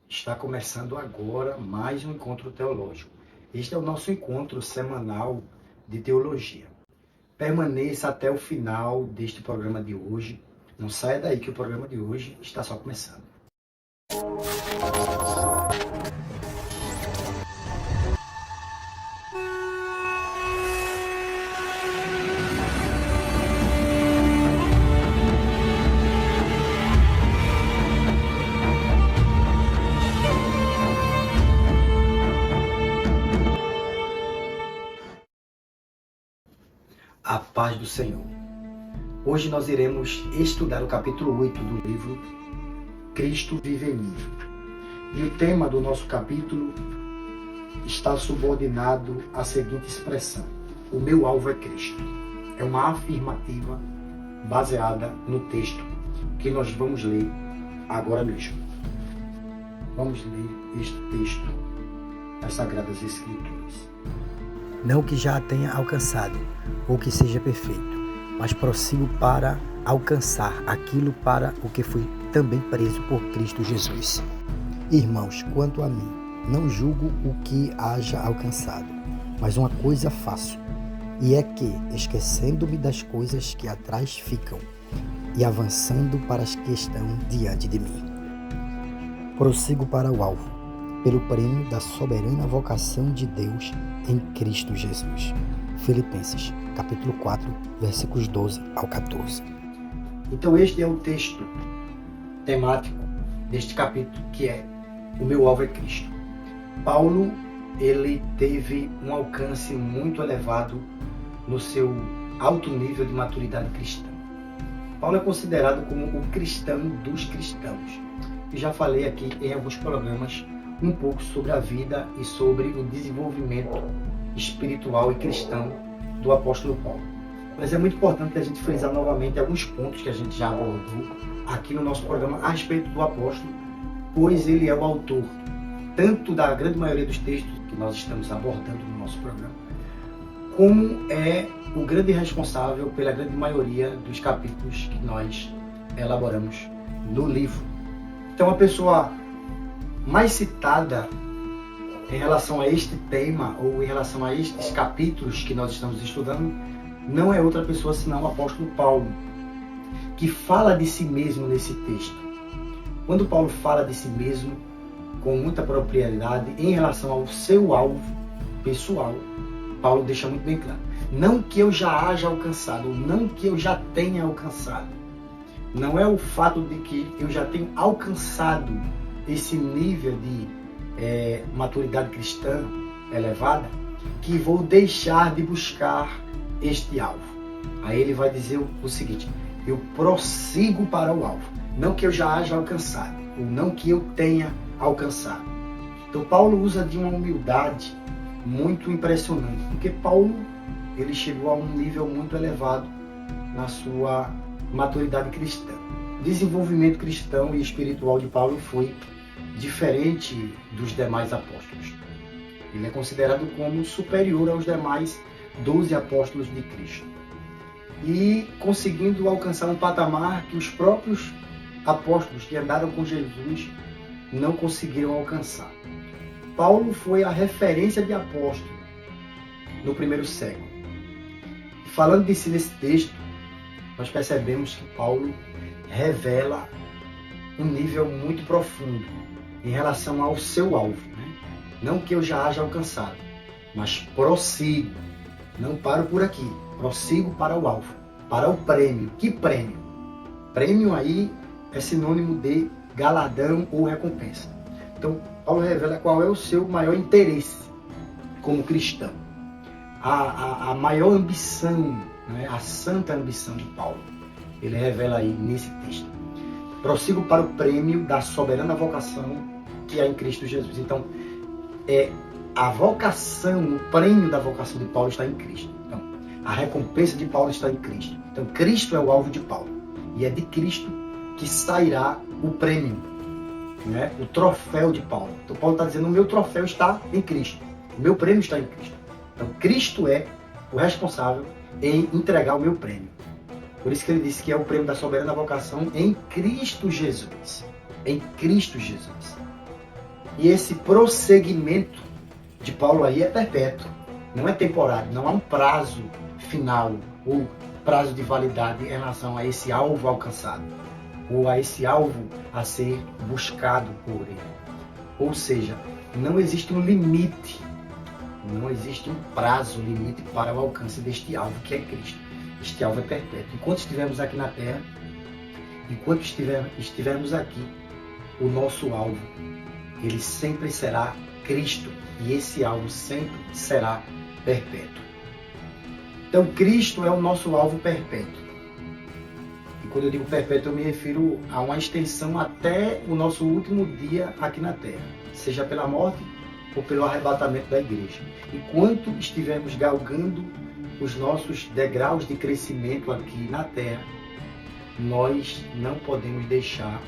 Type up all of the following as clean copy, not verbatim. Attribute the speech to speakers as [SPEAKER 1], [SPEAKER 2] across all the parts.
[SPEAKER 1] Está começando agora mais um encontro teológico. Este é o nosso encontro semanal de teologia. Permaneça até o final deste programa de hoje. Não saia daí que o programa de hoje está só começando. A paz do Senhor. Hoje nós iremos estudar o capítulo 8 do livro Cristo Vive em Mim. E o tema do nosso capítulo está subordinado à seguinte expressão: o meu alvo é Cristo. É uma afirmativa baseada no texto que nós vamos ler agora mesmo. Vamos ler este texto das Sagradas Escrituras.
[SPEAKER 2] Não que já a tenha alcançado, ou que seja perfeito, mas prossigo para alcançar aquilo para o que fui também preso por Cristo Jesus. Irmãos, quanto a mim, não julgo o que haja alcançado, mas uma coisa faço, e é que, esquecendo-me das coisas que atrás ficam, e avançando para as que estão diante de mim, prossigo para o alvo, pelo prêmio da soberana vocação de Deus em Cristo Jesus. Filipenses, capítulo 4, versículos 12 ao 14.
[SPEAKER 1] Então este é o texto temático deste capítulo, que é o meu alvo é Cristo. Paulo, ele teve um alcance muito elevado no seu alto nível de maturidade cristã. Paulo é considerado como o cristão dos cristãos. Eu já falei aqui em alguns programas um pouco sobre a vida e sobre o desenvolvimento espiritual e cristão do apóstolo Paulo. Mas é muito importante a gente frisar novamente alguns pontos que a gente já abordou aqui no nosso programa a respeito do apóstolo, pois ele é o autor tanto da grande maioria dos textos que nós estamos abordando no nosso programa, como é o grande responsável pela grande maioria dos capítulos que nós elaboramos no livro. Então a pessoa mais citada em relação a este tema ou em relação a estes capítulos que nós estamos estudando não é outra pessoa senão o apóstolo Paulo, que fala de si mesmo nesse texto. Quando Paulo fala de si mesmo com muita propriedade em relação ao seu alvo pessoal, Paulo deixa muito bem claro: não que eu já haja alcançado, ou não que eu já tenha alcançado. Não é o fato de que eu já tenho alcançado esse nível de maturidade cristã elevada que vou deixar de buscar este alvo. Aí ele vai dizer o seguinte: eu prossigo para o alvo, não que eu já haja alcançado, ou não que eu tenha alcançado. Então Paulo usa de uma humildade muito impressionante, porque Paulo ele chegou a um nível muito elevado na sua maturidade cristã. O desenvolvimento cristão e espiritual de Paulo foi diferente dos demais apóstolos. Ele é considerado como superior aos demais 12 apóstolos de Cristo. E conseguindo alcançar um patamar que os próprios apóstolos que andaram com Jesus não conseguiram alcançar. Paulo foi a referência de apóstolo no primeiro século. Falando de si nesse texto, nós percebemos que Paulo revela um nível muito profundo em relação ao seu alvo, né? Não que eu já haja alcançado, mas prossigo, não paro por aqui, prossigo para o alvo, para o prêmio. Que prêmio? Prêmio aí é sinônimo de galardão ou recompensa. Então, Paulo revela qual é o seu maior interesse como cristão, a maior ambição, né? A santa ambição de Paulo. Ele revela aí nesse texto: prossigo para o prêmio da soberana vocação que há em Cristo Jesus. Então, a vocação, o prêmio da vocação de Paulo está em Cristo. Então, a recompensa de Paulo está em Cristo. Então, Cristo é o alvo de Paulo. E é de Cristo que sairá o prêmio, né? O troféu de Paulo. Então, Paulo está dizendo: o meu troféu está em Cristo. O meu prêmio está em Cristo. Então, Cristo é o responsável em entregar o meu prêmio. Por isso que ele disse que é o prêmio da soberana vocação em Cristo Jesus. Em Cristo Jesus. E esse prosseguimento de Paulo aí é perpétuo, não é temporário, não há um prazo final ou prazo de validade em relação a esse alvo alcançado, ou a esse alvo a ser buscado por ele. Ou seja, não existe um limite, não existe um prazo limite para o alcance deste alvo que é Cristo. Este alvo é perpétuo. Enquanto estivermos aqui na Terra, enquanto estivermos aqui, o nosso alvo, ele sempre será Cristo, e esse alvo sempre será perpétuo. Então, Cristo é o nosso alvo perpétuo. E quando eu digo perpétuo, eu me refiro a uma extensão até o nosso último dia aqui na Terra, seja pela morte ou pelo arrebatamento da igreja. Enquanto estivermos galgando os nossos degraus de crescimento aqui na Terra, nós não podemos deixar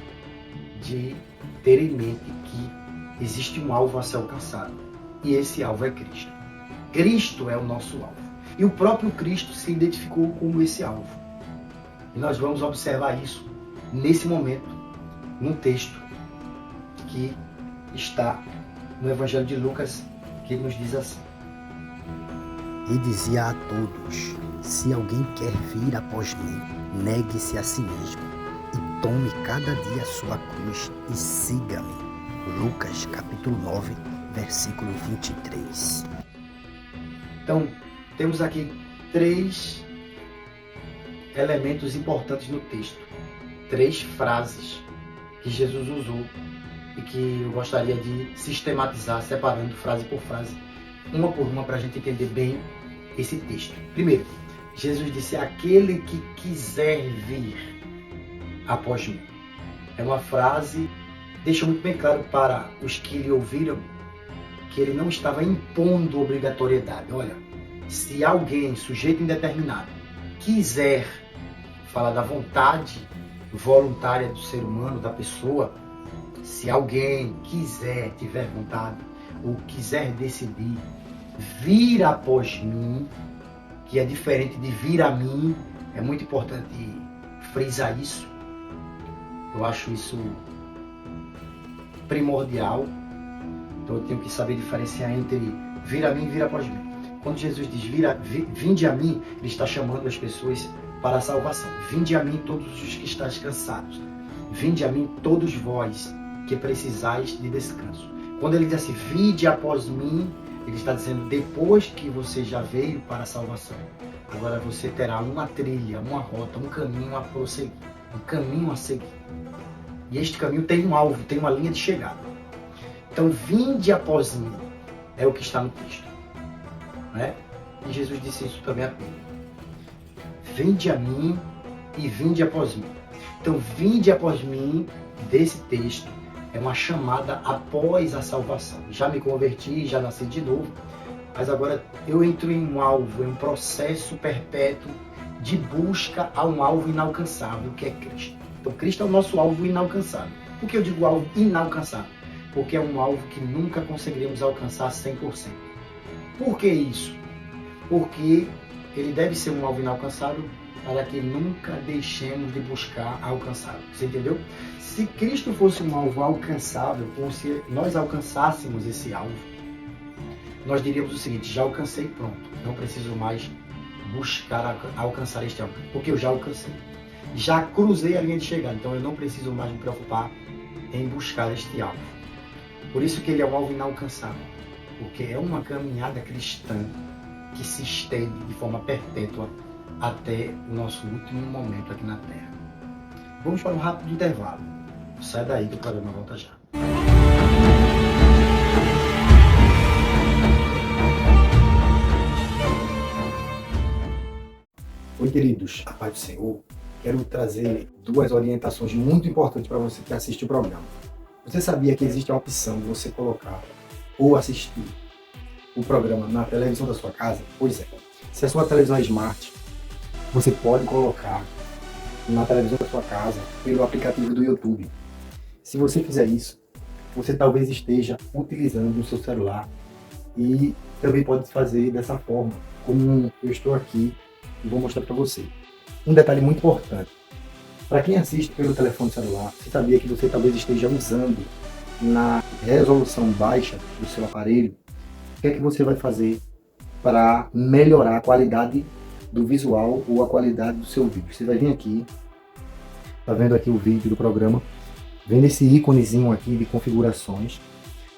[SPEAKER 1] de ter em mente que existe um alvo a ser alcançado. E esse alvo é Cristo. Cristo é o nosso alvo. E o próprio Cristo se identificou como esse alvo. E nós vamos observar isso nesse momento, num texto que está no Evangelho de Lucas, que nos diz assim.
[SPEAKER 2] E dizia a todos: se alguém quer vir após mim, negue-se a si mesmo e tome cada dia a sua cruz e siga-me. Lucas capítulo 9, versículo 23.
[SPEAKER 1] Então, temos aqui 3 elementos importantes no texto. 3 frases que Jesus usou e que eu gostaria de sistematizar, separando frase por frase, uma por uma, para a gente entender bem esse texto. Primeiro, Jesus disse: aquele que quiser vir após mim. É uma frase que deixa muito bem claro para os que lhe ouviram que ele não estava impondo obrigatoriedade. Olha, se alguém, sujeito indeterminado, quiser falar da vontade voluntária do ser humano, da pessoa, se alguém quiser, tiver vontade, ou quiser decidir vir após mim, que é diferente de vir a mim, é muito importante frisar isso. Eu acho isso primordial. Então eu tenho que saber diferenciar entre vir a mim e vir após mim. Quando Jesus diz vinde a mim, ele está chamando as pessoas para a salvação. Vinde a mim todos os que estáis cansados. Vinde a mim todos vós que precisais de descanso. Quando ele diz assim, vinde após mim, ele está dizendo, depois que você já veio para a salvação, agora você terá uma trilha, uma rota, um caminho a prosseguir, um caminho a seguir. E este caminho tem um alvo, tem uma linha de chegada. Então, vinde após mim, é o que está no texto. Né? E Jesus disse isso também a Pedro. Vinde a mim e vinde após mim. Então, vinde após mim, desse texto, é uma chamada após a salvação. Já me converti, já nasci de novo, mas agora eu entro em um alvo, em um processo perpétuo de busca a um alvo inalcançável, que é Cristo. Então, Cristo é o nosso alvo inalcançável. Por que eu digo alvo inalcançável? Porque é um alvo que nunca conseguiremos alcançar 100%. Por que isso? Porque ele deve ser um alvo inalcançável para que nunca deixemos de buscar alcançá-lo. Você entendeu? Se Cristo fosse um alvo alcançável, ou se nós alcançássemos esse alvo, nós diríamos o seguinte, já alcancei, pronto. Não preciso mais buscar alcançar este alvo, porque eu já alcancei. Já cruzei a linha de chegada, então eu não preciso mais me preocupar em buscar este alvo. Por isso que ele é um alvo inalcançável, porque é uma caminhada cristã que se estende de forma perpétua até o nosso último momento aqui na Terra. Vamos para um rápido intervalo. Sai daí do programa, volta já. Oi, queridos, a paz do Senhor. Quero trazer 2 orientações muito importantes para você que assiste o programa. Você sabia que existe a opção de você colocar ou assistir o programa na televisão da sua casa? Pois é. Se a sua televisão é smart, você pode colocar na televisão da sua casa pelo aplicativo do YouTube. Se você fizer isso, você talvez esteja utilizando o seu celular e também pode fazer dessa forma, como eu estou aqui e vou mostrar para você. Um detalhe muito importante. Para quem assiste pelo telefone celular, você sabia que você talvez esteja usando na resolução baixa do seu aparelho, o que é que você vai fazer para melhorar a qualidade do visual ou a qualidade do seu vídeo? Você vai vir aqui, tá vendo aqui o vídeo do programa, vem nesse íconezinho aqui de configurações,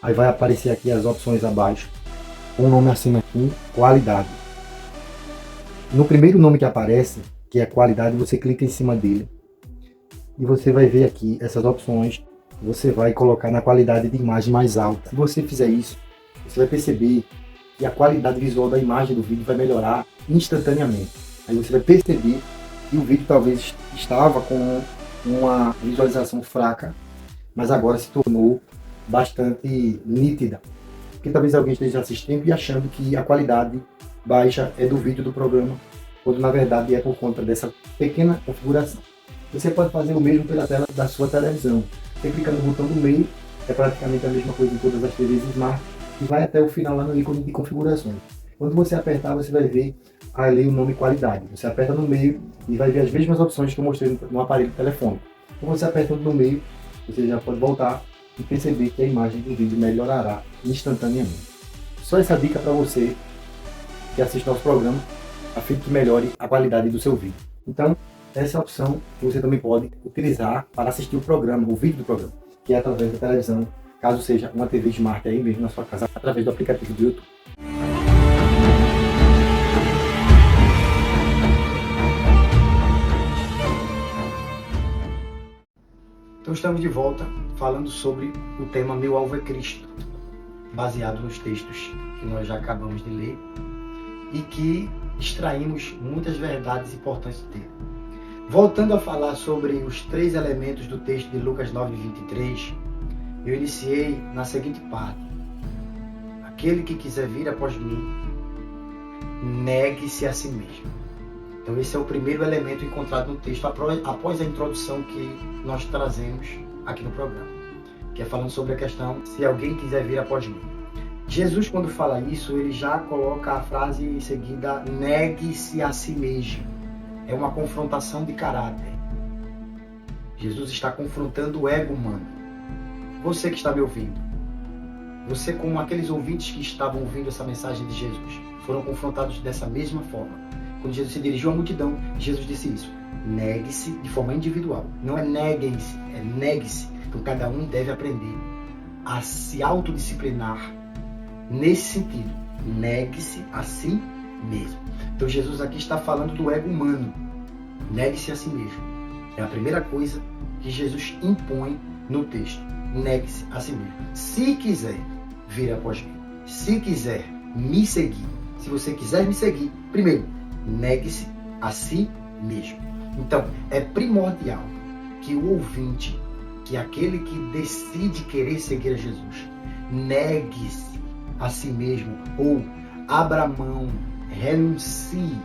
[SPEAKER 1] aí vai aparecer aqui as opções abaixo, um nome acima aqui, qualidade. No primeiro nome que aparece, que é qualidade, você clica em cima dele e você vai ver aqui essas opções. Você vai colocar na qualidade de imagem mais alta. Se você fizer isso, você vai perceber que a qualidade visual da imagem do vídeo vai melhorar instantaneamente. Aí você vai perceber que o vídeo talvez estava com uma visualização fraca, mas agora se tornou bastante nítida. Porque talvez alguém esteja assistindo e achando que a qualidade baixa é do vídeo do programa, quando na verdade é por conta dessa pequena configuração. Você pode fazer o mesmo pela tela da sua televisão. Você clica no botão do meio, é praticamente a mesma coisa em todas as TVs Smart, e vai até o final lá no ícone de configurações. Quando você apertar, você vai ver ali o nome qualidade. Você aperta no meio e vai ver as mesmas opções que eu mostrei no aparelho telefônico. Quando você apertando no meio, você já pode voltar e perceber que a imagem do vídeo melhorará instantaneamente. Só essa dica para você que assiste nosso programa, a fim de que melhore a qualidade do seu vídeo. Então, essa é a opção que você também pode utilizar para assistir o programa, o vídeo do programa, que é através da televisão, caso seja uma TV Smart aí mesmo na sua casa, através do aplicativo do YouTube. Então estamos de volta falando sobre o tema Meu Alvo é Cristo, baseado nos textos que nós já acabamos de ler e que extraímos muitas verdades importantes dele. Voltando a falar sobre os 3 elementos do texto de Lucas 9:23, eu iniciei na seguinte parte: aquele que quiser vir após mim, negue-se a si mesmo. Então esse é o primeiro elemento encontrado no texto após a introdução que nós trazemos aqui no programa, que é falando sobre a questão se alguém quiser vir após mim. Jesus, quando fala isso, ele já coloca a frase em seguida, negue-se a si mesmo. É uma confrontação de caráter. Jesus está confrontando o ego humano. Você que está me ouvindo, você como aqueles ouvintes que estavam ouvindo essa mensagem de Jesus, foram confrontados dessa mesma forma. Quando Jesus se dirigiu à multidão, Jesus disse isso: negue-se de forma individual. Não é neguem-se, é negue-se. Então cada um deve aprender a se autodisciplinar nesse sentido. Negue-se a si mesmo. Então Jesus aqui está falando do ego humano. Negue-se a si mesmo. É a primeira coisa que Jesus impõe no texto. Negue-se a si mesmo. Se quiser vir após mim, se quiser me seguir, se você quiser me seguir, primeiro, negue-se a si mesmo. Então, é primordial que o ouvinte, que aquele que decide querer seguir a Jesus, negue-se a si mesmo, ou abra mão, renuncie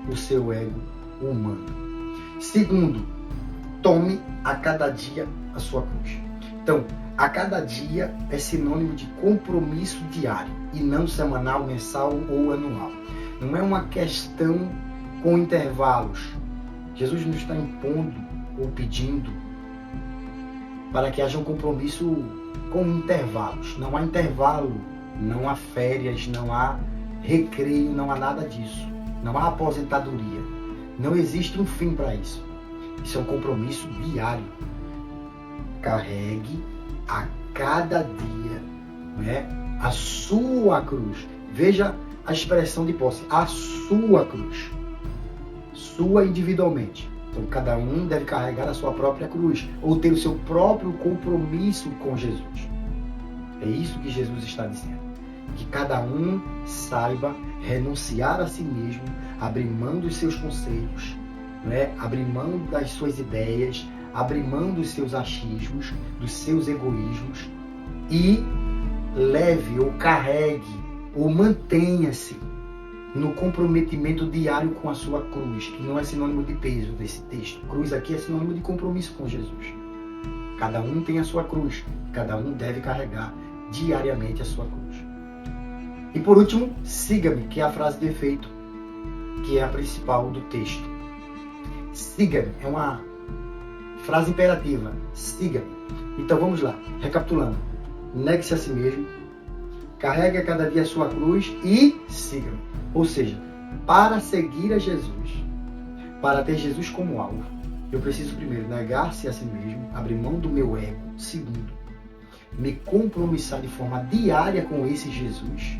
[SPEAKER 1] o seu ego humano. Segundo, tome a cada dia a sua cruz. Então, a cada dia é sinônimo de compromisso diário e não semanal, mensal ou anual. Não é uma questão com intervalos. Jesus não está impondo ou pedindo para que haja um compromisso com intervalos. Não há intervalo, não há férias, não há recreio, não há nada disso. Não há aposentadoria. Não existe um fim para isso. Isso é um compromisso diário. Carregue a cada dia, né, a sua cruz. Veja a expressão de posse, a sua cruz. Sua individualmente. Então cada um deve carregar a sua própria cruz, ou ter o seu próprio compromisso com Jesus. É isso que Jesus está dizendo. Que cada um saiba renunciar a si mesmo, abrir mão dos seus conceitos, né? Abrir mão das suas ideias, abrir mão dos seus achismos, dos seus egoísmos e leve ou carregue ou mantenha-se no comprometimento diário com a sua cruz, que não é sinônimo de peso desse texto. Cruz aqui é sinônimo de compromisso com Jesus. Cada um tem a sua cruz, cada um deve carregar diariamente a sua cruz. E por último, siga-me, que é a frase de efeito, que é a principal do texto. Siga-me, é uma frase imperativa, siga-me. Então vamos lá, recapitulando. negue-se a si mesmo, carregue a cada dia a sua cruz e siga-me. Ou seja, para seguir a Jesus, para ter Jesus como alvo, eu preciso primeiro negar-se a si mesmo, abrir mão do meu ego. Segundo, me compromissar de forma diária com esse Jesus,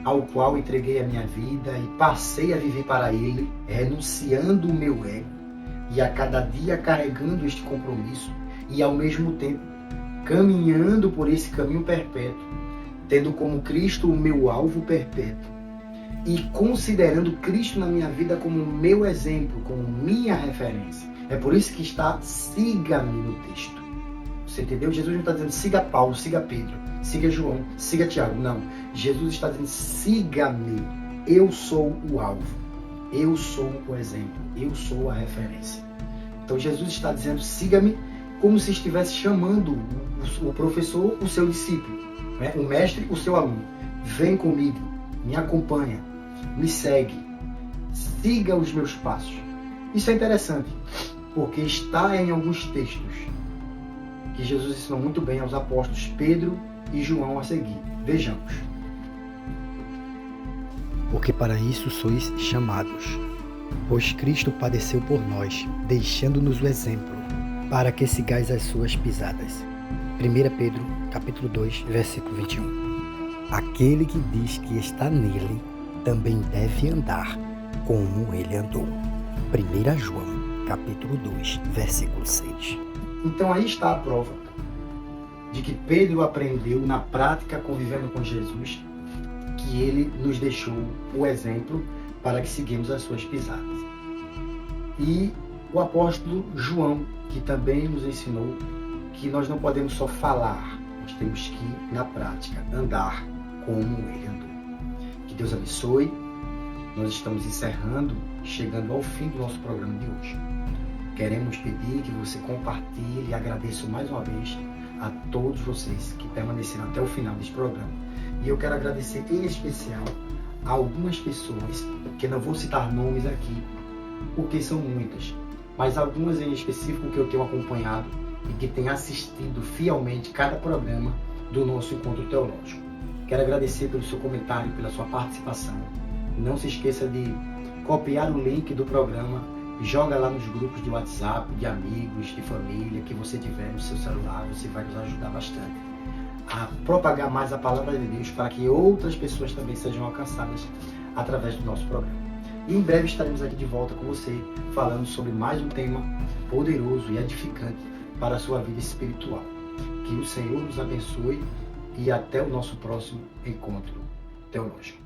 [SPEAKER 1] ao qual entreguei a minha vida e passei a viver para Ele, renunciando o meu ego e a cada dia carregando este compromisso e ao mesmo tempo caminhando por esse caminho perpétuo, tendo como Cristo o meu alvo perpétuo e considerando Cristo na minha vida como meu exemplo, como minha referência. É por isso que está siga-me no texto. Você entendeu? Jesus não está dizendo siga Paulo, siga Pedro, siga João, siga Tiago. Não. Jesus está dizendo siga-me. Eu sou o alvo. Eu sou o exemplo. Eu sou a referência. Então Jesus está dizendo siga-me como se estivesse chamando o professor, o seu discípulo, né? O mestre, o seu aluno. Vem comigo, me acompanha, me segue, siga os meus passos. Isso é interessante, porque está em alguns textos que Jesus ensinou muito bem aos apóstolos Pedro e João a seguir. Vejamos.
[SPEAKER 2] Porque para isso sois chamados, pois Cristo padeceu por nós, deixando-nos o exemplo, para que sigais as suas pisadas. 1 Pedro, capítulo 2, versículo 21. Aquele que diz que está nele, também deve andar como ele andou. 1 João, capítulo 2, versículo 6.
[SPEAKER 1] Então aí está a prova de que Pedro aprendeu na prática, convivendo com Jesus, que ele nos deixou o exemplo para que seguimos as suas pisadas. E o apóstolo João, que também nos ensinou que nós não podemos só falar, nós temos que, na prática, andar como ele andou. Que Deus abençoe. Nós estamos encerrando, chegando ao fim do nosso programa de hoje. Queremos pedir que você compartilhe e agradeço mais uma vez a todos vocês que permaneceram até o final deste programa. E eu quero agradecer em especial a algumas pessoas, que não vou citar nomes aqui, porque são muitas, mas algumas em específico que eu tenho acompanhado e que têm assistido fielmente cada programa do nosso encontro teológico. Quero agradecer pelo seu comentário, pela sua participação. Não se esqueça de copiar o link do programa, joga lá nos grupos de WhatsApp, de amigos, de família, que você tiver no seu celular, você vai nos ajudar bastante a propagar mais a palavra de Deus para que outras pessoas também sejam alcançadas através do nosso programa. E em breve estaremos aqui de volta com você, falando sobre mais um tema poderoso e edificante para a sua vida espiritual. Que o Senhor nos abençoe e até o nosso próximo encontro teológico.